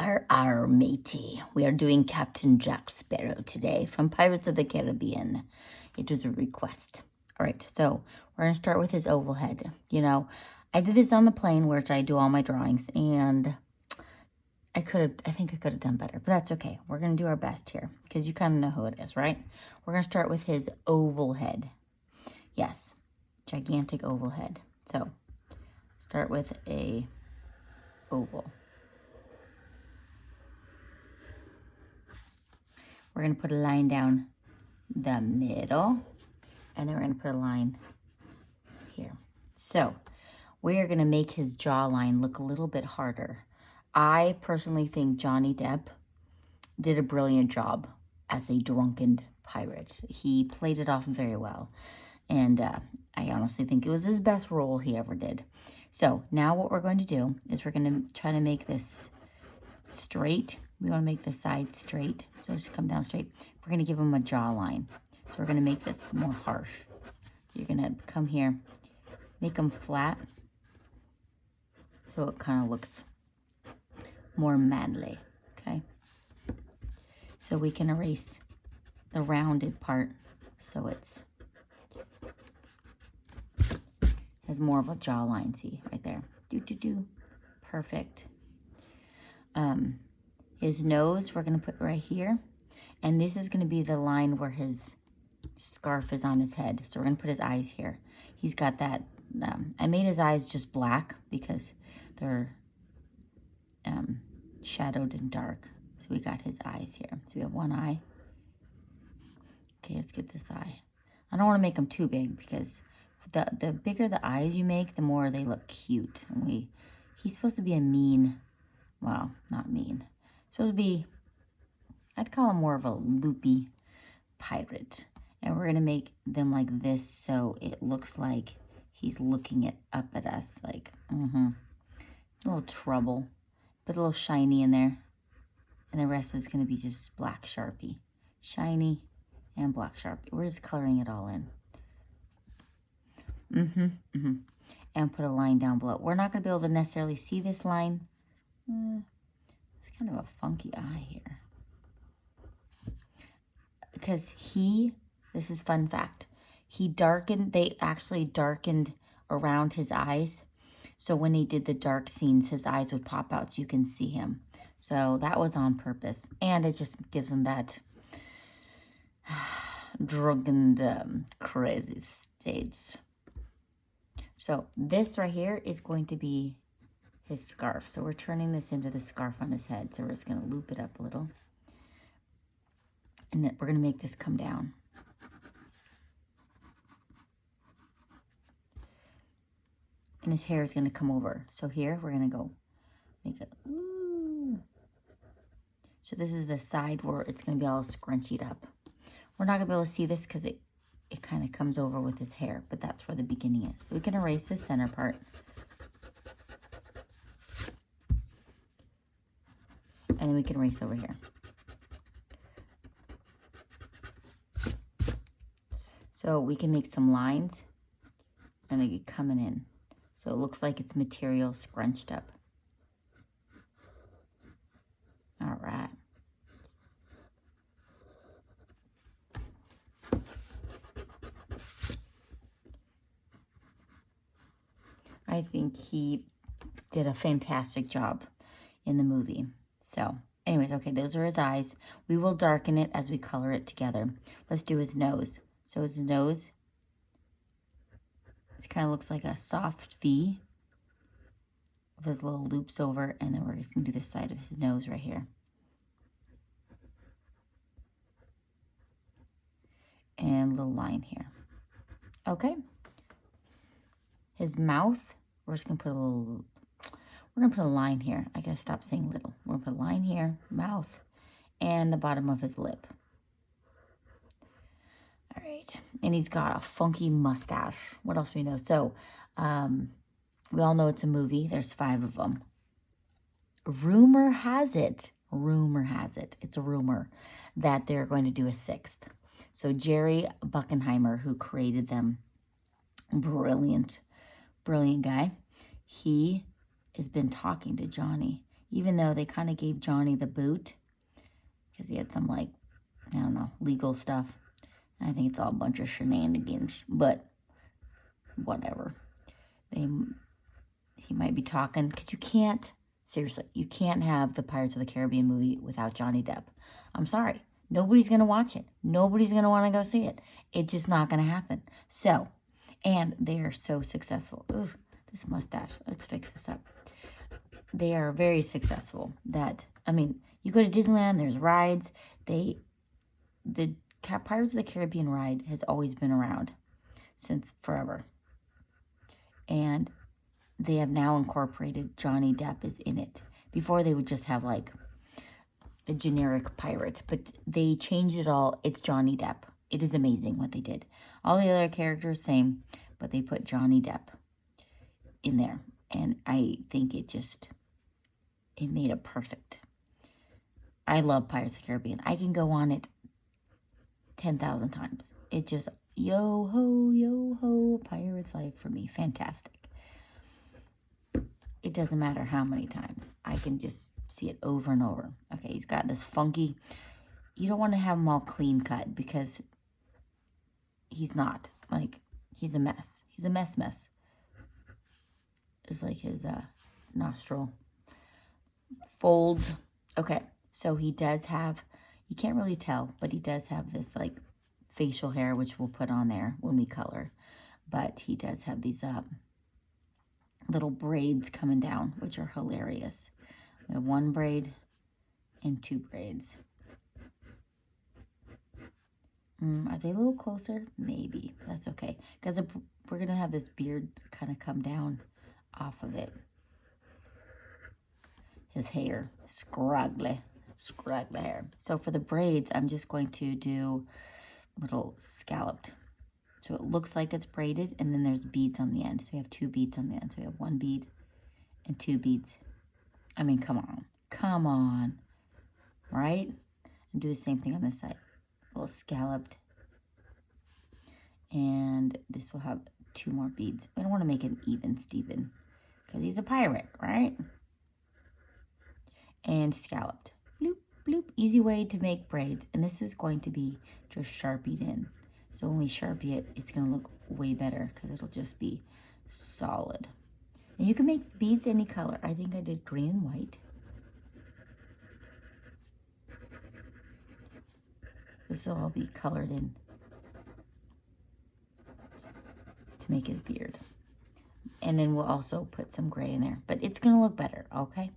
Arr, matey. We are doing Captain Jack Sparrow today from Pirates of the Caribbean. It was a request. All right, so we're going to start with his oval head. You know, I did this on the plane, which I do all my drawings, and I think I could have done better, but that's okay. We're going to do our best here because you kind of know who it is, right? We're going to start with his oval head. Yes, gigantic oval head. So start with a oval. We're going to put a line down the middle, and then we're going to put a line here. So we are going to make his jawline look a little bit harder. I personally think Johnny Depp did a brilliant job as a drunken pirate. He played it off very well, and I honestly think it was his best role he ever did. So now what we're going to do is we're going to try to make this straight. We want to make the side straight, so it should come down straight. We're going to give him a jawline. So we're going to make this more harsh. You're going to come here, make them flat, so it kind of looks more manly, okay? So we can erase the rounded part so it's has more of a jawline, see, right there. Perfect. His nose, we're going to put right here. And this is going to be the line where his scarf is on his head. So we're going to put his eyes here. He's got that. I made his eyes just black because they're shadowed and dark. So we got his eyes here. So we have one eye. Okay, let's get this eye. I don't want to make them too big because the bigger the eyes you make, the more they look cute. And he's supposed to be a mean, well, not mean. Supposed to be, I'd call him more of a loopy pirate. And we're going to make them like this so it looks like he's looking up at us like, a little trouble. Put a little shiny in there. And the rest is going to be just black Sharpie. Shiny and black Sharpie. We're just coloring it all in. And put a line down below. We're not going to be able to necessarily see this line. It's kind of a funky eye here. Because this is fun fact, they actually darkened around his eyes. So when he did the dark scenes, his eyes would pop out so you can see him. So that was on purpose. And it just gives him that drunken, crazy stage. So this right here is going to be his scarf. So we're turning this into the scarf on his head. So we're just going to loop it up a little. And we're going to make this come down. And his hair is going to come over. So here, we're going to go make it. Ooh. So this is the side where it's going to be all scrunchied up. We're not going to be able to see this because it kind of comes over with his hair. But that's where the beginning is. So we can erase the center part. And then we can erase over here. So we can make some lines and they get coming in. So it looks like it's material scrunched up. All right. I think he did a fantastic job in the movie. So anyways, okay, those are his eyes. We will darken it as we color it together. Let's do his nose. So his nose, it kind of looks like a soft V with his little loops over, and then we're just going to do the side of his nose right here. And a little line here. Okay. His mouth, we're just going to put a line here. I got to stop saying little. We're going to put a line here, mouth, and the bottom of his lip. All right, and he's got a funky mustache. What else do we know? So, we all know it's a movie. There's 5 of them. Rumor has it, it's a rumor, that they're going to do a 6th. So Jerry Buckenheimer, who created them, brilliant guy, he has been talking to Johnny even though they kind of gave Johnny the boot because he had some, like, I don't know, legal stuff. I think it's all a bunch of shenanigans, but whatever. He might be talking, because you can't, seriously, you can't have the Pirates of the Caribbean movie without Johnny Depp. I'm sorry. Nobody's going to watch it. Nobody's going to want to go see it. It's just not going to happen. So, and they are so successful. Ooh, this mustache. Let's fix this up. They are very successful. That, I mean, you go to Disneyland, there's rides. The Pirates of the Caribbean ride has always been around since forever. And they have now incorporated Johnny Depp is in it. Before they would just have like a generic pirate, but they changed it all. It's Johnny Depp. It is amazing what they did. All the other characters, same, but they put Johnny Depp in there. And I think it made it perfect. I love Pirates of the Caribbean. I can go on it 10,000 times. It just, yo ho, pirate's life for me. Fantastic. It doesn't matter how many times. I can just see it over and over. Okay, he's got this funky, you don't want to have him all clean cut because he's not. Like, he's a mess. He's a mess. It's like his nostril folds. Okay, so he does have, you can't really tell, but he does have this like facial hair, which we'll put on there when we color. But he does have these little braids coming down, which are hilarious. We have one braid and two braids. Are they a little closer? Maybe. That's okay. Because we're going to have this beard kind of come down off of it. His hair. Scraggly hair. So for the braids, I'm just going to do little scalloped. So it looks like it's braided, and then there's beads on the end. So we have two beads on the end. So we have one bead and two beads. I mean, come on. Right? And do the same thing on this side. A little scalloped. And this will have two more beads. We don't want to make him even Steven, because he's a pirate, right? And scalloped. Bloop, bloop. Easy way to make braids. And this is going to be just sharpied in. So when we Sharpie it, it's going to look way better because it'll just be solid. And you can make beads any color. I think I did green and white. This will all be colored in to make his beard. And then we'll also put some gray in there. But it's going to look better, okay?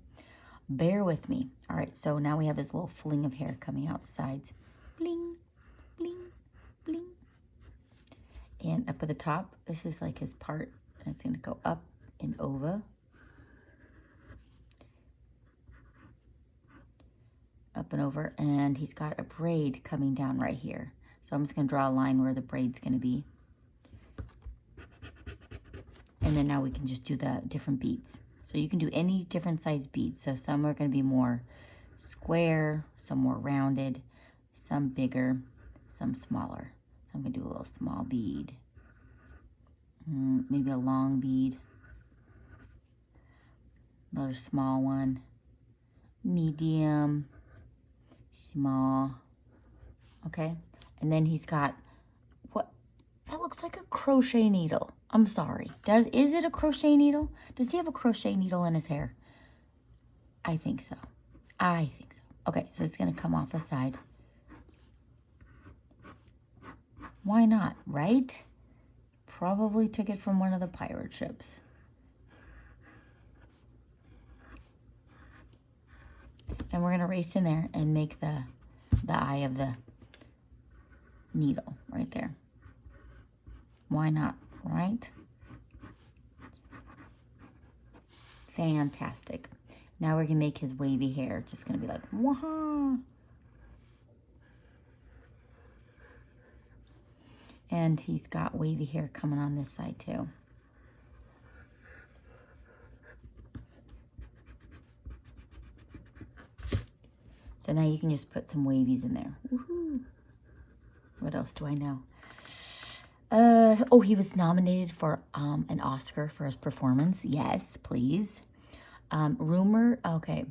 Bear with me. All right, so now we have this little fling of hair coming out the sides. Bling, bling, bling. And up at the top, this is like his part. And it's going to go up and over. Up and over. And he's got a braid coming down right here. So I'm just going to draw a line where the braid's going to be. And then now we can just do the different beads. So you can do any different size beads. So some are going to be more square, some more rounded, some bigger, some smaller. So I'm going to do a little small bead. Maybe a long bead. Another small one. Medium. Small. Okay. And then he's got what? That looks like a crochet needle. I'm sorry. Is it a crochet needle? Does he have a crochet needle in his hair? I think so. Okay, so it's going to come off the side. Why not, right? Probably took it from one of the pirate ships. And we're going to race in there and make the eye of the needle right there. Why not, right? Fantastic. Now we're going to make his wavy hair. Just going to be like, wah. And he's got wavy hair coming on this side too. So now you can just put some wavies in there. Woohoo. What else do I know? He was nominated for an Oscar for his performance. Yes, please. Rumor, okay.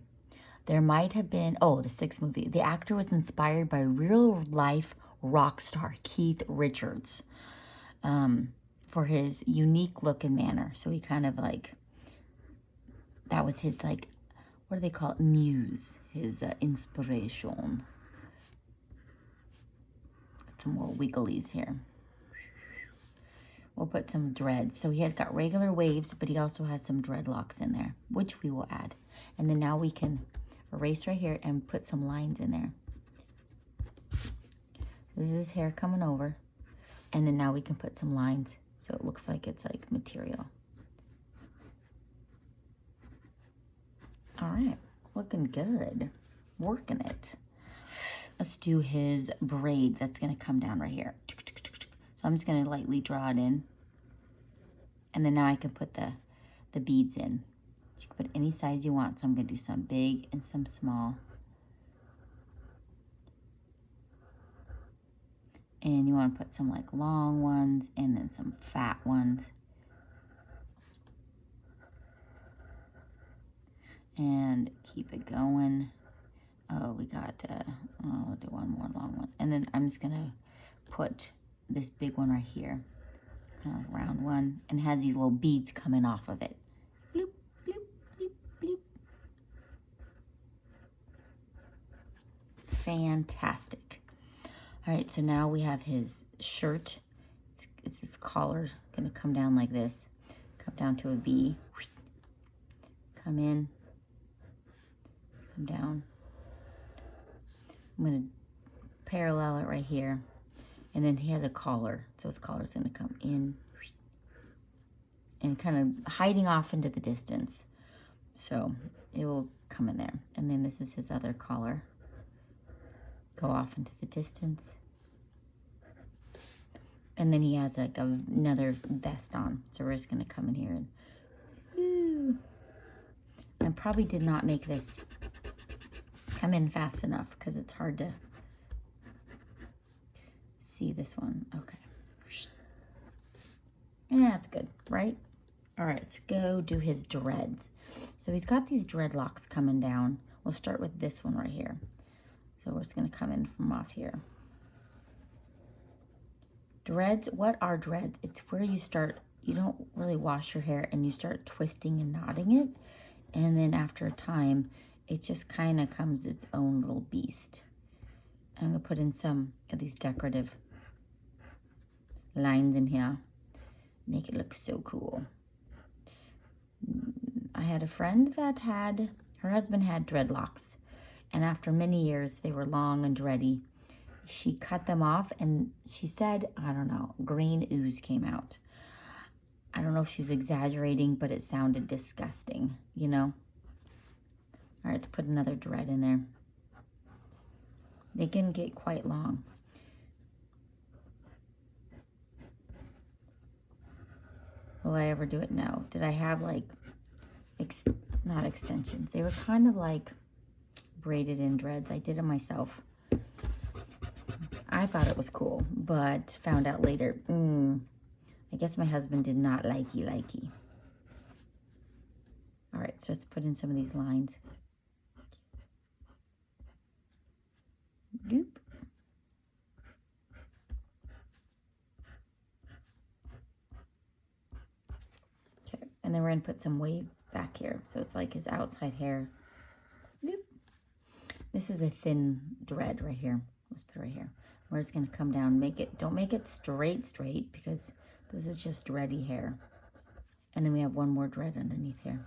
There might have been, oh, the sixth movie. The actor was inspired by real life rock star Keith Richards for his unique look and manner. So he kind of like, that was his like, what do they call it? Muse, his inspiration. Got some more wigglies here. We'll put some dreads. So he has got regular waves, but he also has some dreadlocks in there, which we will add. And then now we can erase right here and put some lines in there. This is his hair coming over. And then now we can put some lines so it looks like it's like material. All right, looking good. Working it. Let's do his braid that's gonna come down right here. So I'm just gonna lightly draw it in. And then now I can put the beads in. So you can put any size you want. So I'm gonna do some big and some small. And you wanna put some like long ones and then some fat ones. And keep it going. Oh, we got, I'll do one more long one. And then I'm just gonna put this big one right here. Kind of like round one, and has these little beads coming off of it. Bloop, bloop, bloop, bloop. Fantastic. All right, so now we have his shirt. It's his collar gonna come down like this. Come down to a V. Come in. Come down. I'm gonna parallel it right here. And then he has a collar, so his collar's gonna come in and kind of hiding off into the distance. So it will come in there. And then this is his other collar. Go off into the distance. And then he has like another vest on. So we're just gonna come in here and, woo. I probably did not make this come in fast enough because it's hard to see this one. Okay. Yeah, that's good, right? All right, let's go do his dreads. So he's got these dreadlocks coming down. We'll start with this one right here. So we're just gonna come in from off here. Dreads, what are dreads? It's where you start, you don't really wash your hair and you start twisting and knotting it. And then after a time, it just kind of comes its own little beast. I'm gonna put in some of these decorative lines in here. Make it look so cool. I had a friend that her husband had dreadlocks. And after many years, they were long and dready. She cut them off and she said, I don't know, green ooze came out. I don't know if she was exaggerating, but it sounded disgusting, you know? All right, let's put another dread in there. They can get quite long. Will I ever do it? No. Did I have like, not extensions. They were kind of like braided in dreads. I did it myself. I thought it was cool, but found out later, I guess my husband did not likey. All right, so let's put in some of these lines. Doop. Okay, and then we're gonna put some wave back here. So it's like his outside hair. Doop. This is a thin dread right here. Let's put it right here. We're just gonna come down, don't make it straight because this is just dready hair. And then we have one more dread underneath here.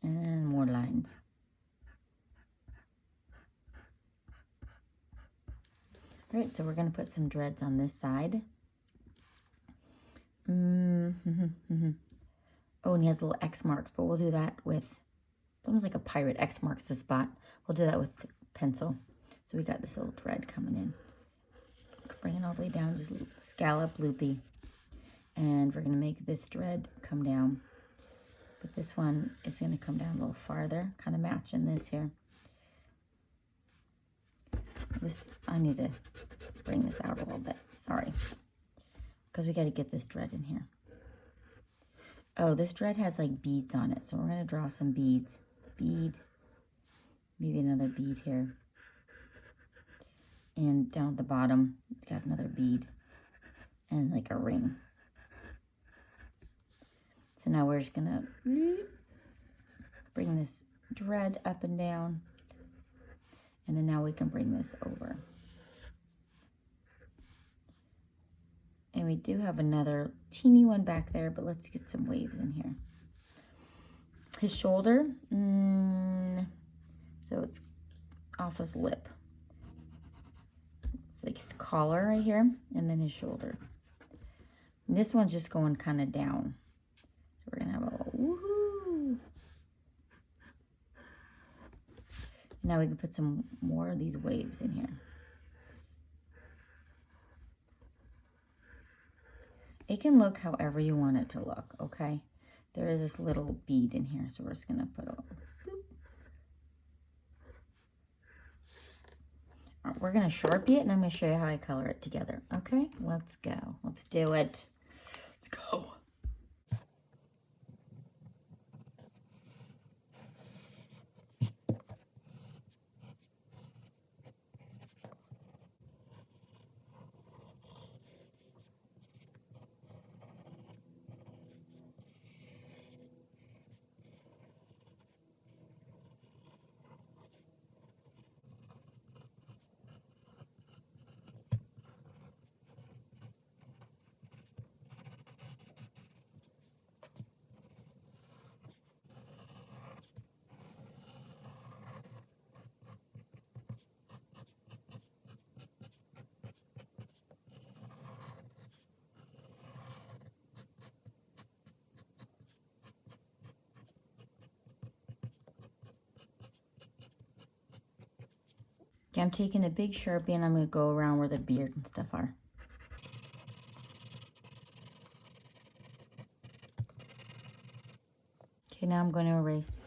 And more lines. All right, so we're gonna put some dreads on this side. Oh, and he has little X marks, but we'll do that with, it's almost like a pirate. X marks the spot. We'll do that with pencil. So we got this little thread coming in. Bring it all the way down, just scallop loopy. And we're gonna make this thread come down. But this one is gonna come down a little farther, kind of matching this here. I need to bring this out a little bit, sorry. Because we gotta get this thread in here. Oh, this dread has like beads on it. So we're going to draw some beads. Bead. Maybe another bead here. And down at the bottom, it's got another bead. And like a ring. So now we're just going to bring this dread up and down. And then now we can bring this over. And we do have another teeny one back there, but let's get some waves in here. His shoulder, so it's off his lip. It's like his collar right here, and then his shoulder. And this one's just going kind of down. So we're gonna have a little woohoo. Now we can put some more of these waves in here. It can look however you want it to look, okay? There is this little bead in here, so we're just gonna put a boop. All right, we're gonna Sharpie it, and I'm gonna show you how I color it together, okay? Let's go, let's do it. Let's go. Okay, I'm taking a big Sharpie and I'm going to go around where the beard and stuff are. Okay, now I'm going to erase.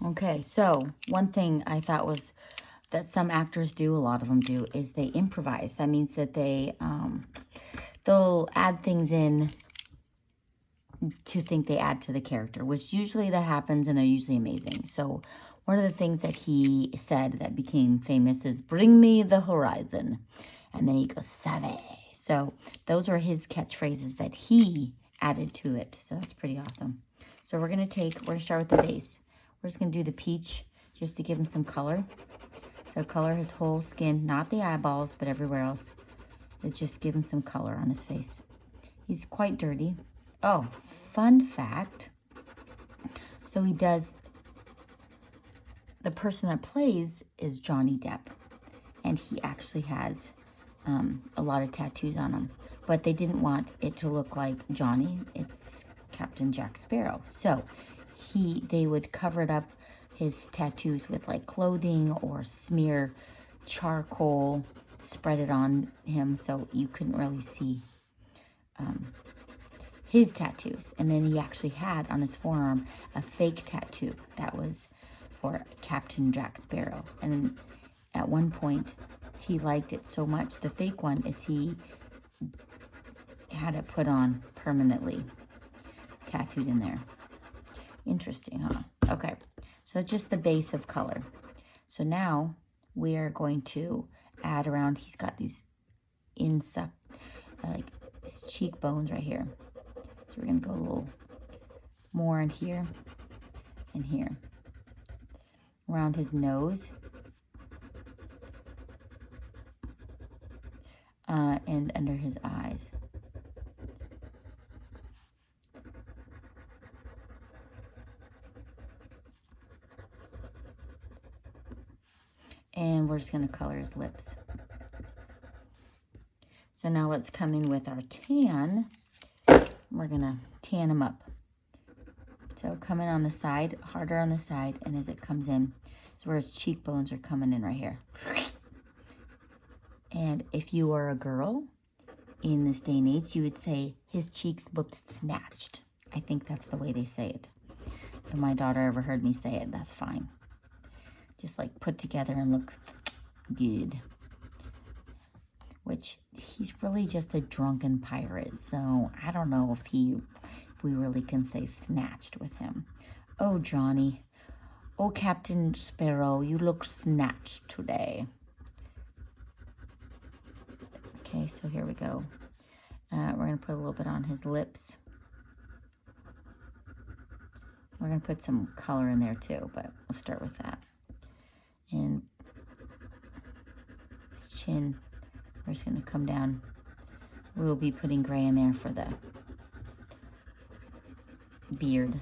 Okay, so one thing I thought was that some actors do, a lot of them do, is they improvise. That means that they'll add things in to think they add to the character, which usually that happens and they're usually amazing. So one of the things that he said that became famous is, "Bring me the horizon." And then he goes, "Save." So those are his catchphrases that he added to it. So that's pretty awesome. So we're going to start with the base. We're just going to do the peach just to give him some color. So color his whole skin, not the eyeballs, but everywhere else. It's just give him some color on his face. He's quite dirty. Oh, fun fact. So the person that plays is Johnny Depp. And he actually has a lot of tattoos on him. But they didn't want it to look like Johnny. It's Captain Jack Sparrow. So they would cover it up, his tattoos, with like clothing or smear charcoal, spread it on him so you couldn't really see his tattoos. And then he actually had on his forearm a fake tattoo that was for Captain Jack Sparrow. And at one point he liked it so much, the fake one, is he had it put on permanently, tattooed in there. Interesting, huh? Okay, so it's just the base of color. So now we are going to add around, he's got these like his cheekbones right here. So we're going to go a little more in here and here. Around his nose. And under his eyes. And we're just going to color his lips. So now let's come in with our tan. We're going to tan him up. So come in on the side, harder on the side, and as it comes in, so where his cheekbones are coming in right here. And if you were a girl in this day and age, you would say his cheeks looked snatched. I think that's the way they say it. if my daughter ever heard me say it, that's fine. Just like put together and look good. Which he's really just a drunken pirate, so I don't know if we really can say snatched with him. Oh, Johnny. Oh, Captain Sparrow, you look snatched today. Okay, so here we go. We're going to put a little bit on his lips. We're going to put some color in there too, but we'll start with that. And his chin, we're just going to come down. We'll be putting gray in there for the beard.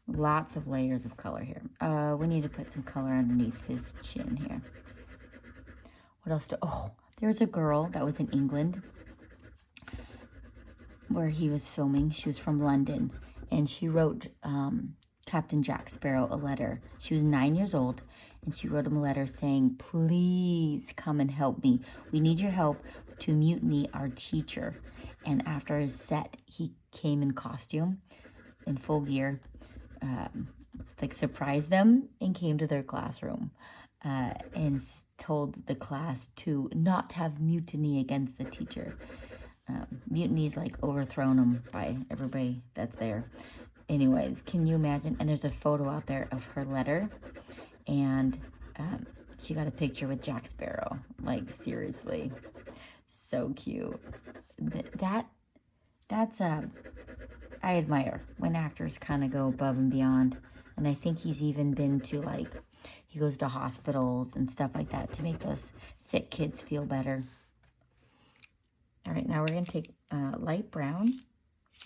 Lots of layers of color here. We need to put some color underneath his chin here. What else there's a girl that was in England where he was filming. She was from London, and she wrote Captain Jack Sparrow a letter. She was 9 years old, and she wrote him a letter saying, please come and help me. We need your help to mutiny our teacher. And after his set, he came in costume, in full gear, like surprised them and came to their classroom and told the class to not have mutiny against the teacher. Mutiny is like overthrown them by everybody that's there. Anyways, can you imagine? And there's a photo out there of her letter, and she got a picture with Jack Sparrow. Like, seriously, so cute. That's I admire when actors kind of go above and beyond. And I think he's even been to, like, he goes to hospitals and stuff like that to make those sick kids feel better. All right, now we're going to take light brown.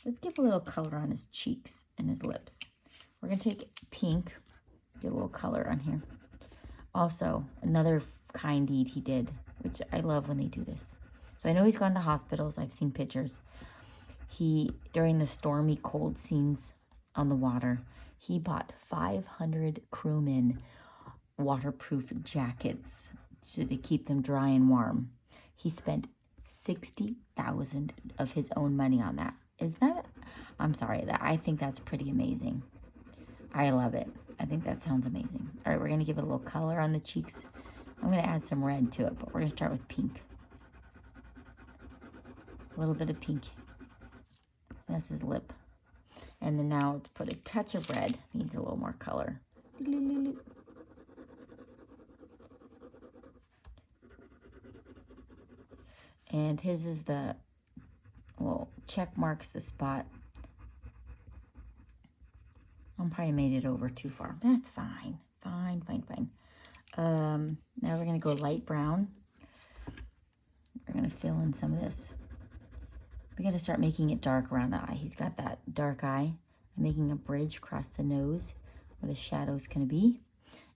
Let's give a little color on his cheeks and his lips. We're going to take pink, get a little color on here. Also, another kind deed he did, which I love when they do this. So I know he's gone to hospitals. I've seen pictures. During the stormy cold scenes on the water, he bought 500 crewmen waterproof jackets to keep them dry and warm. He spent $60,000 of his own money on that. I think that's pretty amazing. I love it. I think that sounds amazing. All right, we're going to give it a little color on the cheeks. I'm going to add some red to it, but we're going to start with pink. A little bit of pink. That's his lip. And then now let's put a touch of red. Needs a little more color. And his is the, well, check marks the spot. I probably made it over too far. That's fine. Fine. Now we're going to go light brown. We're going to fill in some of this. We got to start making it dark around the eye. He's got that dark eye. I'm making a bridge across the nose where the shadow's going to be.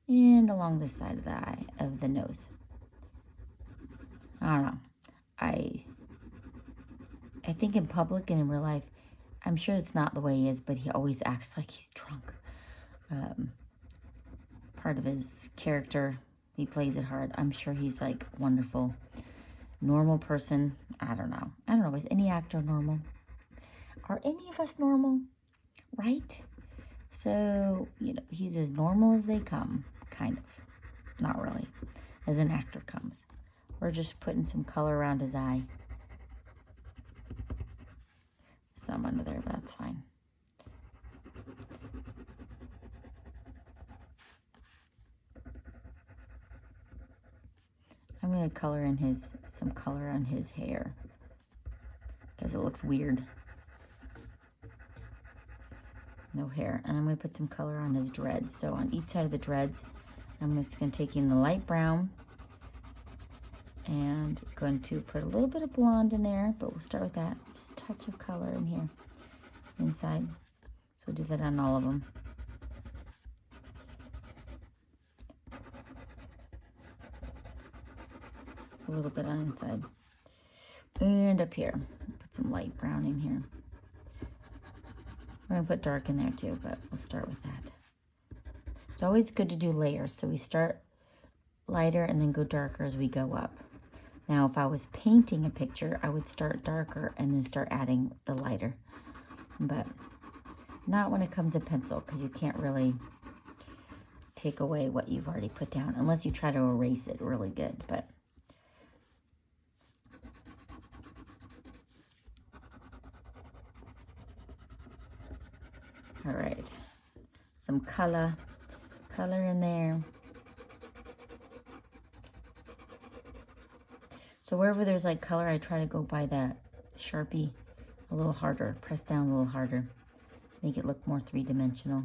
And along the side of the eye, of the nose. I don't know. I think in public and in real life, I'm sure it's not the way he is, but he always acts like he's drunk. Part of his character, he plays it hard. I'm sure he's like wonderful. Normal person. I don't know. Is any actor normal? Are any of us normal? Right? So, he's as normal as they come. Kind of. Not really. As an actor comes. We're just putting some color around his eye. Some under there, but that's fine. I'm going to color in some color on his hair because it looks weird. No hair. And I'm going to put some color on his dreads. So on each side of the dreads, I'm just going to take in the light brown and going to put a little bit of blonde in there, but we'll start with that. Just a touch of color in here inside. So we'll do that on all of them. A little bit on inside. And up here, put some light brown in here. We're going to put dark in there too, but we'll start with that. It's always good to do layers. So we start lighter and then go darker as we go up. Now, if I was painting a picture, I would start darker and then start adding the lighter. But Not when it comes to pencil, because you can't really take away what you've already put down, unless you try to erase it really good, but... All right, some color in there. So wherever there's like color, I try to go by that Sharpie a little harder, press down a little harder, make it look more three-dimensional.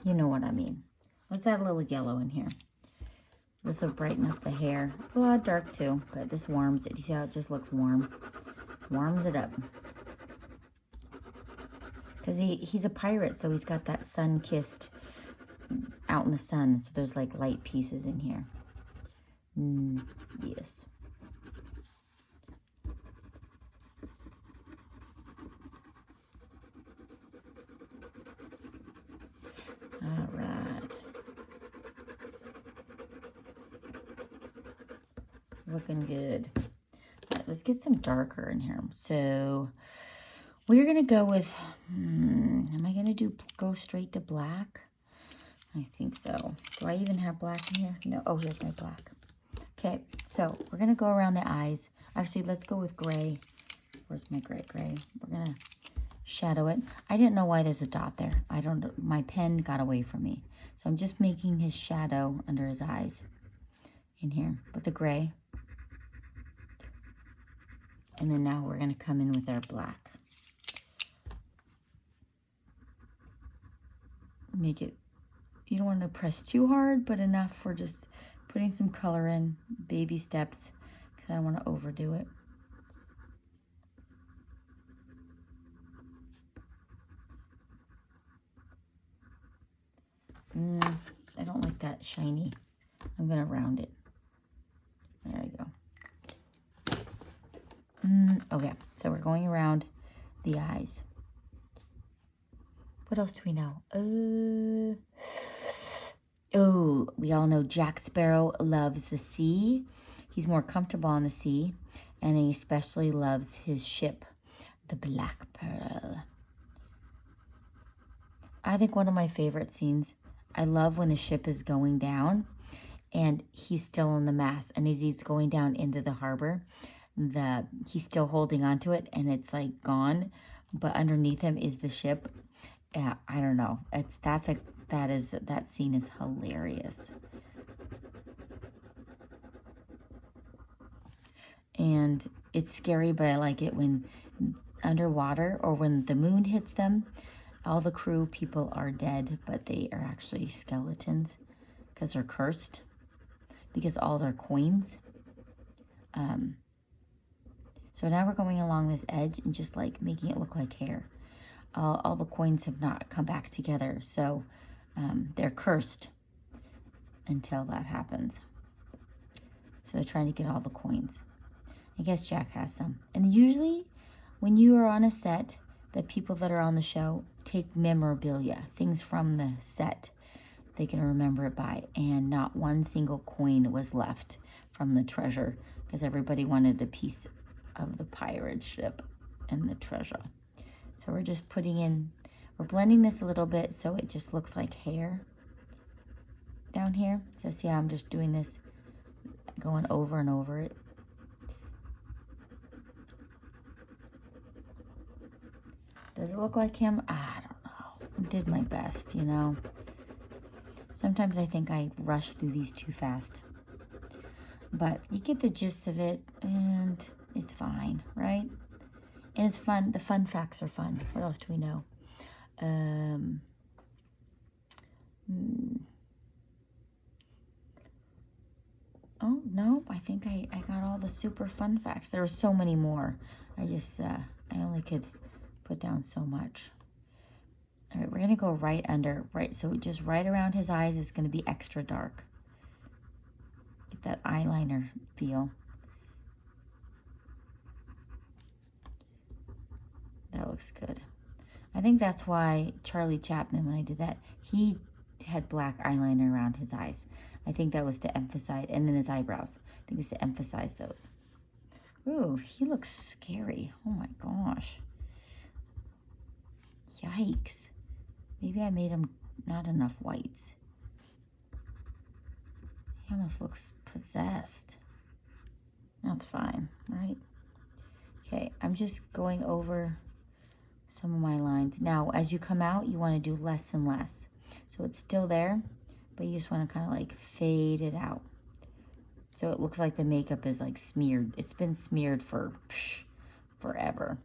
You know what I mean. Let's add a little yellow in here. This will brighten up the hair. A lot dark too, but this warms it. You see how it just looks warm? Warms it up. Because he's a pirate, so he's got that sun-kissed out in the sun. So there's like light pieces in here. Yes. All right. Looking good. All right, let's get some darker in here. So we're going to go with, am I going to go straight to black? I think so. Do I even have black in here? No. Oh, here's my black. Okay, so we're going to go around the eyes. Actually, let's go with gray. Where's my gray? We're going to shadow it. I didn't know why there's a dot there. I don't know. My pen got away from me. So I'm just making his shadow under his eyes in here with the gray. And then now we're going to come in with our black. Make it, you don't want to press too hard, but enough for just putting some color in, baby steps, because I don't want to overdo it. I don't like that shiny. I'm going to round it. There you go. Okay, so we're going around the eyes. What else do we know? Oh, we all know Jack Sparrow loves the sea. He's more comfortable on the sea, and he especially loves his ship, the Black Pearl. I think one of my favorite scenes, I love when the ship is going down and he's still on the mast, and as he's going down into the harbor, he's still holding onto it and it's like gone, but underneath him is the ship. Yeah, I don't know. That scene is hilarious. And it's scary, but I like it when underwater or when the moon hits them, all the crew people are dead, but they are actually skeletons because they're cursed, because all their coins. So now we're going along this edge and just like making it look like hair. All the coins have not come back together, so they're cursed until that happens. So they're trying to get all the coins. I guess Jack has some. And usually when you are on a set, the people that are on the show take memorabilia, things from the set they can remember it by, and not one single coin was left from the treasure because everybody wanted a piece of the pirate ship and the treasure. So we're just we're blending this a little bit so it just looks like hair down here. So see how I'm just doing this, going over and over it. Does it look like him? I don't know. I did my best, you know. Sometimes I think I rush through these too fast. But you get the gist of it, and it's fine, right? And it's fun. The fun facts are fun. What else do we know? Oh, no, I think I got all the super fun facts. There were so many more. I only could put down so much. All right, we're going to go right under, so just right around his eyes is going to be extra dark. Get that eyeliner feel. That looks good. I think that's why Charlie Chaplin, when I did that, had black eyeliner around his eyes. I think that was to emphasize, and then his eyebrows. I think it's to emphasize those. Ooh, he looks scary. Oh my gosh. Yikes. Maybe I made him not enough whites. He almost looks possessed. That's fine, right? Okay, I'm just going over some of my lines. Now, as you come out, you want to do less and less. So it's still there, but you just want to kind of like fade it out. So it looks like the makeup is like smeared. It's been smeared for forever.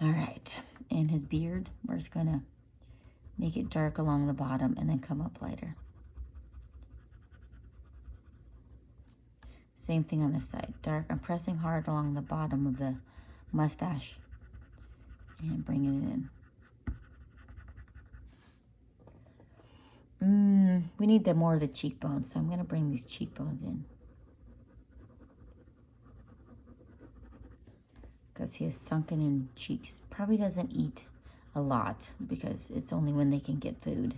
All right, and his beard, we're just gonna make it dark along the bottom and then come up lighter. Same thing on this side, dark. I'm pressing hard along the bottom of the mustache and bringing it in. We need more of the cheekbones, so I'm gonna bring these cheekbones in. Because he has sunken in cheeks. Probably doesn't eat a lot because it's only when they can get food.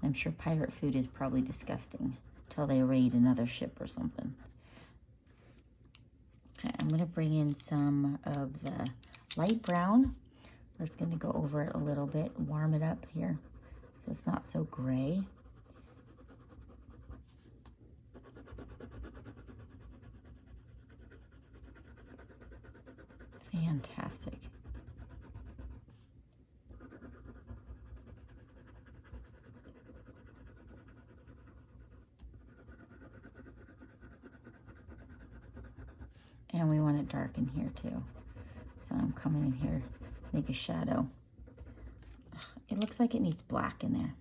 I'm sure pirate food is probably disgusting till they raid another ship or something. Okay, I'm gonna bring in some of the light brown. We're just gonna go over it a little bit, warm it up here so it's not so gray. Fantastic. And we want it dark in here too. So I'm coming in here, make a shadow. It looks like it needs black in there.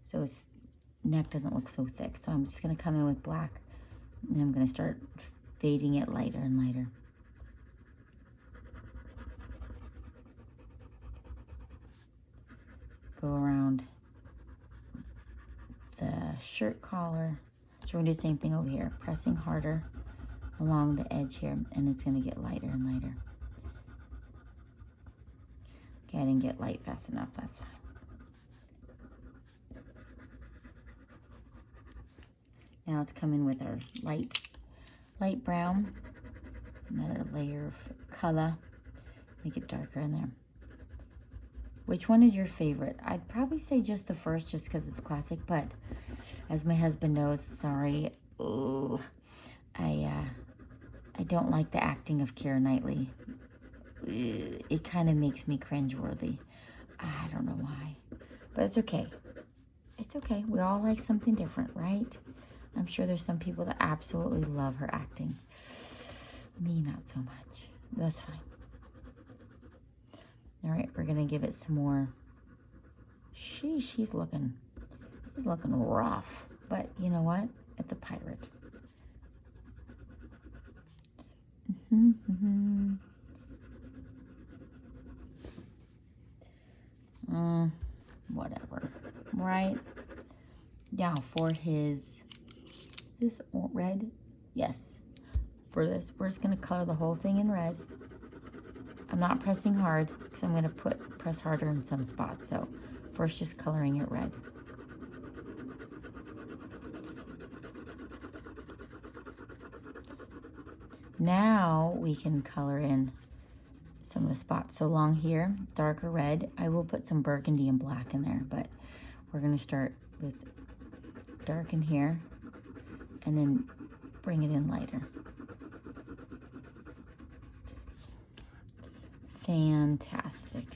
So his neck doesn't look so thick. So I'm just gonna come in with black and I'm gonna start fading it lighter and lighter. Go around the shirt collar. So we're gonna do the same thing over here, pressing harder along the edge here, and it's gonna get lighter and lighter. Okay, I didn't get light fast enough, that's fine. Now it's coming with our light brown, another layer of color, make it darker in there. Which one is your favorite? I'd probably say just the first, just because it's classic, but as my husband knows, sorry, I don't like the acting of Keira Knightley. It kind of makes me cringeworthy. I don't know why, but it's okay. It's okay. We all like something different, right? I'm sure there's some people that absolutely love her acting. Me, not so much. That's fine. All right, we're gonna give it some more. He's looking rough, but you know what? It's a pirate. Whatever, right? Now for this red, yes. For this, we're just gonna color the whole thing in red. I'm not pressing hard because I'm gonna press harder in some spots. So first, just coloring it red. Now we can color in some of the spots. So along here, darker red. I will put some burgundy and black in there, but we're gonna start with dark in here and then bring it in lighter. Fantastic.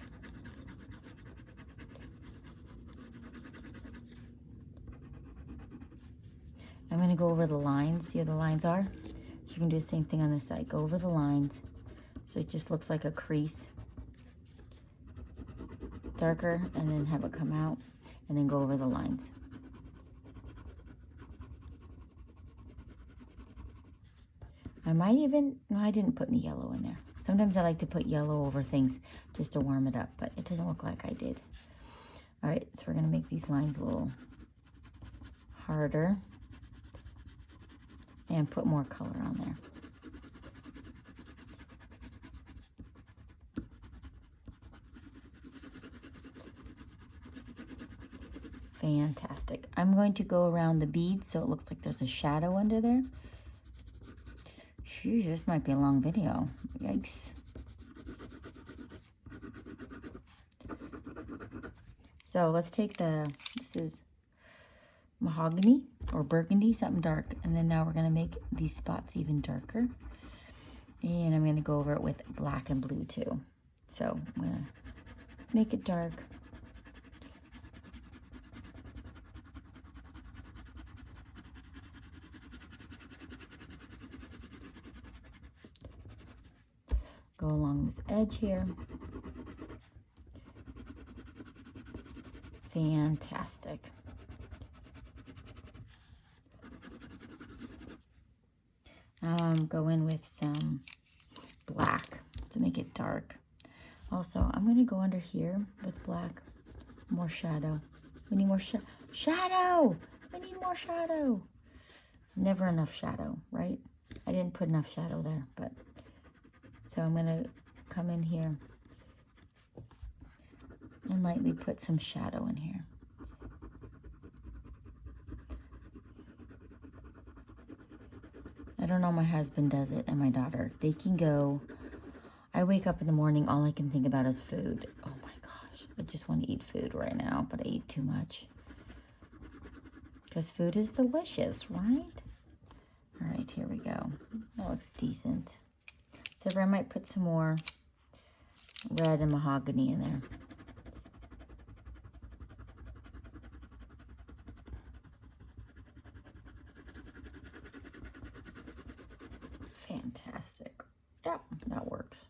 I'm gonna go over the lines. See how the lines are? So you can do the same thing on this side. Go over the lines. So it just looks like a crease. Darker, and then have it come out, and then go over the lines. I might even, no, I didn't put any yellow in there. Sometimes I like to put yellow over things just to warm it up, but it doesn't look like I did. All right, so we're gonna make these lines a little harder and put more color on there. Fantastic. I'm going to go around the beads so it looks like there's a shadow under there. Phew, this might be a long video. Yikes. So let's take this is mahogany or burgundy, something dark. And then now we're going to make these spots even darker. And I'm going to go over it with black and blue too. So I'm going to make it dark. Go along this edge here. Fantastic. Go in with some black to make it dark. Also, I'm going to go under here with black. More shadow. We need more shadow! We need more shadow! Never enough shadow, right? I didn't put enough shadow there, but... So I'm going to come in here and lightly put some shadow in here. I don't know, my husband does it and my daughter. They can go, I wake up in the morning, all I can think about is food. Oh my gosh, I just want to eat food right now, but I eat too much. Because food is delicious, right? All right, here we go. That looks decent. So I might put some more red and mahogany in there. Fantastic. Yep, that works.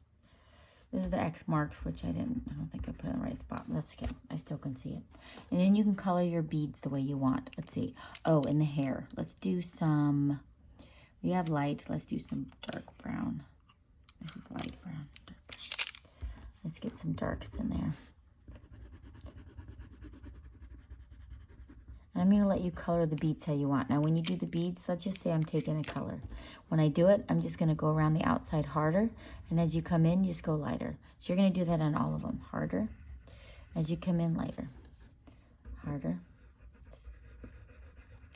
This is the X marks, which I don't think I put in the right spot. That's okay. I still can see it. And then you can color your beads the way you want. Let's see. Oh, in the hair. Let's do some, we have light. Let's do some dark brown. This is light brown. Dark brown. Let's get some darks in there. And I'm going to let you color the beads how you want. Now, when you do the beads, let's just say I'm taking a color. When I do it, I'm just going to go around the outside harder. And as you come in, you just go lighter. So you're going to do that on all of them. Harder. As you come in, lighter. Harder.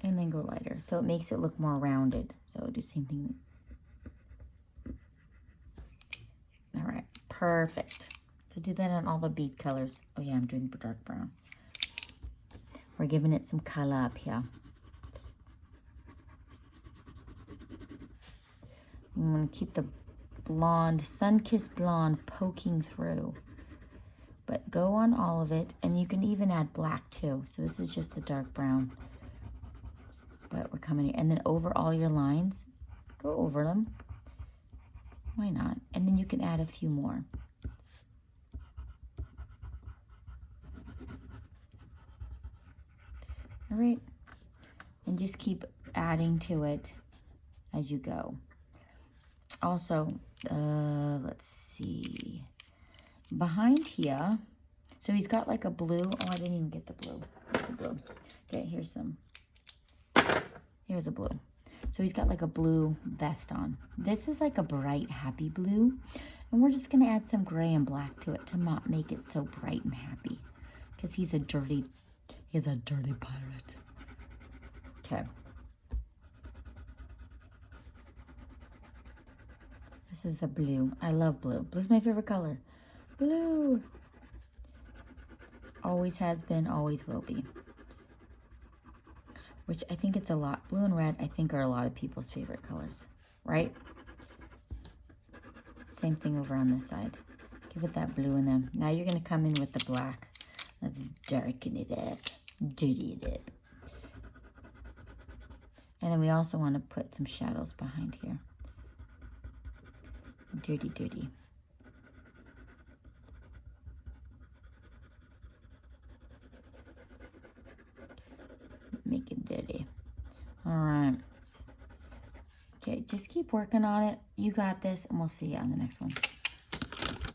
And then go lighter. So it makes it look more rounded. So do the same thing. All right. Perfect. So do that on all the bead colors. Oh, yeah, I'm doing dark brown. We're giving it some color up here. I'm going to keep the blonde, sun-kissed blonde poking through. But go on all of it, and you can even add black too. So this is just the dark brown. But we're coming here. And then over all your lines, go over them. Why not? And then you can add a few more. All right, and just keep adding to it as you go. Also, let's see, behind here, so he's got like a blue. Oh, I didn't even get the blue. What's the blue? Okay, here's a blue. So he's got like a blue vest on. This is like a bright, happy blue, and we're just gonna add some gray and black to it to not make it so bright and happy, because he's a dirty pirate. Okay. This is the blue. I love blue. Blue's my favorite color. Blue. Always has been, always will be. Which I think it's a lot. Blue and red, I think, are a lot of people's favorite colors. Right? Same thing over on this side. Give it that blue in them. Now you're going to come in with the black. Let's darken it up. Dirty it up. And then we also want to put some shadows behind here. Dirty, dirty. Make it dirty. All right. Okay, just keep working on it. You got this, and we'll see you on the next one.